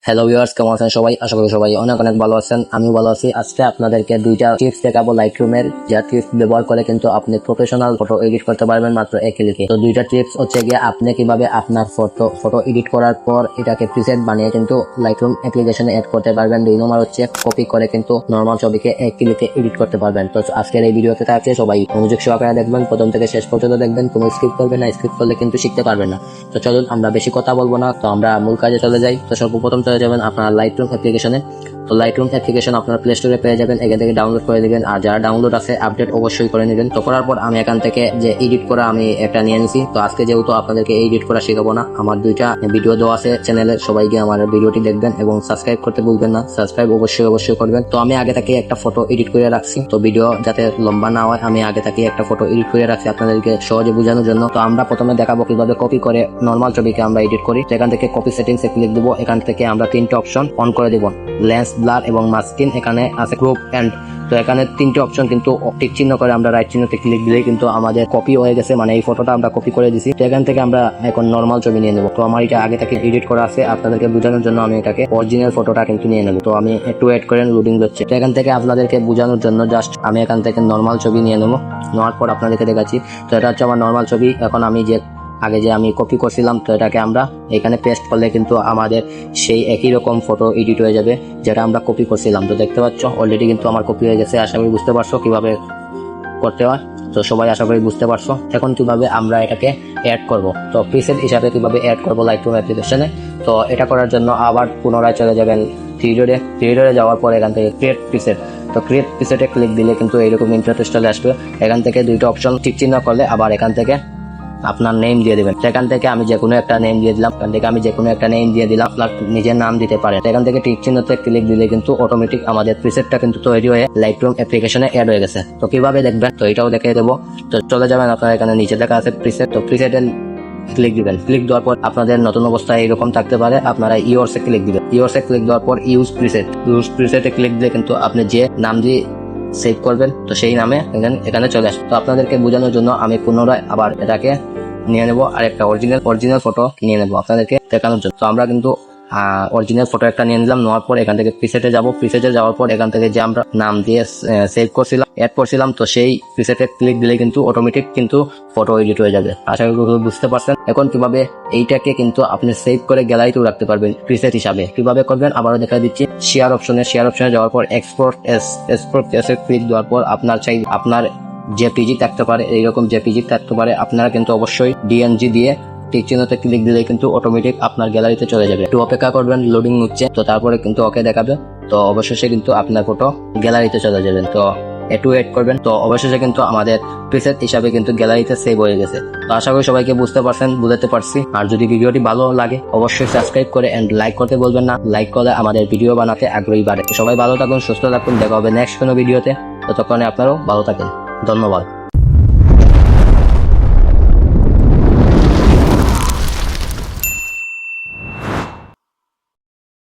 Hello viewers, কেমন আছেন সবাই? আশা করি সবাই অনেক অনেক ভালো আছেন। আমিও ভালো আছি। আজকে আপনাদেরকে দুইটা টিপস দেখাবো লাইটরুমের, যা টিপস ব্যবহার করে কিন্তু আপনি প্রফেশনাল ফটো এডিট করতে পারবেন মাত্র এক ক্লিকে। তো দুইটা টিপস হচ্ছে গিয়ে আপনি কিভাবে আপনার ফটো এডিট করার পর এটাকে প্রিসেট বানিয়ে কিন্তু লাইটরুম অ্যাপ্লিকেশনে এড করতে পারবেন। দুই নম্বর হচ্ছে কপি করে কিন্তু নরমাল ছবিকে এক ক্লিকে এডিট করতে পারবেন। তো আজকের এই ভিডিওতে থাকছে, সবাই মনোযোগ সহকারে দেখবেন, প্রথম থেকে শেষ পর্যন্ত দেখবেন, কোনো স্কিপ করবেন না। স্কিপ করলে কিন্তু শিখতে পারবেন না। তো চলুন আমরা বেশি কথা বলবো না, তো আমরা মূল কাজে চলে যাই। তো সর্বপ্রথম চলে যাবেন আপনার লাইটরুম অ্যাপ্লিকেশনে। তো লাইটরুম অ্যাপ্লিকেশন আপনার প্লে স্টোরে পেয়ে যাবেন, এখান থেকে ডাউনলোড করে দিবেন। আর যারা ডাউনলোড আছে আপডেট অবশ্যই করে নেবেন। তো করার পর আমি এখান থেকে যে এডিট করা আমি একটা নিয়ে নিছি। তো আজকে যেহেতু আপনাদেরকে এডিট করা শেখাবো না, আমার দুইটা ভিডিও দেওয়া আছে চ্যানেলে, সবাইকে আমার ভিডিওটি দেখবেন এবং সাবস্ক্রাইব করতে ভুলবেন না। সাবস্ক্রাইব অবশ্যই করবেন। তো আমি আগে থেকে একটা ফটো এডিট করে রাখছি, তো ভিডিও যাতে লম্বা না হয় আমি আগে থেকে একটা ফটো এডিট করে রাখছি আপনাদেরকে সহজে বোঝানোর জন্য। তো আমরা প্রথমে দেখাবো কিভাবে কপি করে নর্মাল ছবিকে আমরা এডিট করি। তো এখান থেকে কপি সেটিংস এ ক্লিক দিব। এখান থেকে আমরা তিনটে অপশন অন করে দিব, লেন্স, ব্লার এবং মাস্কিং। এখানে আছে গ্রুপ এন্ড। তো এখানে তিনটে অপশন কিন্তু টিক চিহ্ন করে আমরা রাইট চিহ্নতে ক্লিক দিলেই কিন্তু আমাদের কপি হয়ে গেছে, মানে এই ফটোটা আমরা কপি করে দিছি। তো এখান থেকে আমরা এখন নর্মাল ছবি নিয়ে নেব। তো আমার এটা আগে থেকে এডিট করা আছে, আপনাদেরকে বোঝানোর জন্য আমি এটাকে অরিজিনাল ফটোটা কিন্তু নিয়ে নেব। তো আমি একটু ওয়েট করেন, লোডিং হচ্ছে। তো এখান থেকে আপনাদেরকে বোঝানোর জন্য জাস্ট আমি এখান থেকে নর্মাল ছবি নিয়ে নেব। নেওয়ার পর আপনাদেরকে দেখাচ্ছি। তো এটা হচ্ছে আমার নর্মাল ছবি। এখন আমি যে আগে যে আমি কপি করছিলাম, তো এটাকে আমরা এখানে পেস্ট করলে কিন্তু আমাদের সেই একই রকম ফটো এডিট হয়ে যাবে যেটা আমরা কপি করছিলাম। তো দেখতে পাচ্ছ অলরেডি কিন্তু আমার কপি হয়ে গেছে। আশা করি বুঝতে পারছো কিভাবে করতে হয়। তো সবাই আশা করি বুঝতে পারছো। এখন কিভাবে আমরা এটাকে অ্যাড করব, তো প্রিসেট হিসাবে কিভাবে অ্যাড করব লাইটরুম অ্যাপ্লিকেশনে। তো এটা করার জন্য আবার পুনরায় চলে যাবেন থ্রি ডটে যাওয়ার পর এখান থেকে ক্রিয়েট প্রিসেট। তো ক্রিয়েট প্রিসেটে ক্লিক দিলে কিন্তু এইরকম ইন্টারফেস চলে আসবে। এখান থেকে দুইটা অপশন টিক চিহ্ন করলে আবার এখান থেকে আপনার নেম দিয়ে দেবেন। সেখান থেকে আমি যে কোনো একটা নেম দিয়ে দিলাম। এখান থেকে আমি যে কোনো একটা নেম দিয়ে দিলাম, আপনার নিজের নাম দিতে পারেন। এখান থেকে টিক চিহ্নতে ক্লিক দিলে কিন্তু অটোমেটিক আমাদের প্রিসেটটা কিন্তু তৈরি হয়ে লাইটরুম অ্যাপ্লিকেশনে অ্যাড হয়ে গেছে। তো কিভাবে দেখবেন, তো এটাও দেখিয়ে দেবো। তো চলে যাবেন আপনার এখানে নিচে দেখা আছে প্রিসেট। তো প্রিসেটে ক্লিক দিবেন। ক্লিক দেওয়ার পর আপনাদের নতুন অবস্থায় এরকম থাকতে পারে, আপনারা ইউরসে ক্লিক দিবেন। ইউরসে ক্লিক দেওয়ার পর ইউজ প্রিসেটে ক্লিক দিয়ে কিন্তু আপনি যে নাম দিয়ে সেভ করবেন তো সেই নামে এখানে চলে আসবে। তো আপনাদেরকে বোঝানোর জন্য আমি পুনরায় আবার এটাকে নিয়ে নেবো আর একটা অরিজিনাল ফটো নিয়ে নেবো আপনাদেরকে দেখানোর জন্য। তো আমরা কিন্তু অরিজিনাল ফটো একটা নিয়ে নিলাম। নেওয়ার পর এখান থেকে প্রিসেটে যাব। প্রিসেটে যাওয়ার পর এখান থেকে যে আমরা নাম দিয়ে সেভ করছিলাম, অ্যাড করছিলাম, তো সেই প্রিসেটে ক্লিক দিলে কিন্তু অটোমেটিক কিন্তু ফটো এডিট হয়ে যাবে। আশা করি বুঝতে পারছেন। এখন কিভাবে এইটাকে কিন্তু আপনি সেভ করে গ্যালারিতেও রাখতে পারবেন প্রিসেট হিসাবে। কিভাবে করবেন আবারও দেখা দিচ্ছি। শেয়ার অপশনে যাওয়ার পর এক্সপোর্ট এসে ক্লিক দেওয়ার পর আপনার জেপিজি থাকতে পারে, এইরকম জেপিজি থাকতে পারে। আপনারা কিন্তু অবশ্যই ডিএনজি দিয়ে টিক চিহ্নতে ক্লিক দিলে কিন্তু অটোমেটিক আপনার গ্যালারিতে চলে যাবে। একটু অপেক্ষা করবেন, লোডিং হচ্ছে। তো তারপরে কিন্তু ওকে দেখাবে। তো অবশেষে কিন্তু আপনার ফটো গ্যালারিতে চলে যাবেন। তো একটু ওয়েট করবেন। তো অবশেষে কিন্তু আমাদের প্রিসেট হিসাবে কিন্তু গ্যালারিতে সেভ হয়ে গেছে। তো আশা করি সবাইকে বুঝতে পারছি। আর যদি ভিডিওটি ভালো লাগে অবশ্যই সাবস্ক্রাইব করে এন্ড লাইক করতে বলবেন না। লাইক করলে আমাদের ভিডিও বানাতে আগ্রহী বাড়ে। সবাই ভালো থাকুন, সুস্থ থাকুন। দেখা হবে নেক্সট কোনো ভিডিওতে। ততক্ষণে আপনারাও ভালো থাকেন। ধন্যবাদ।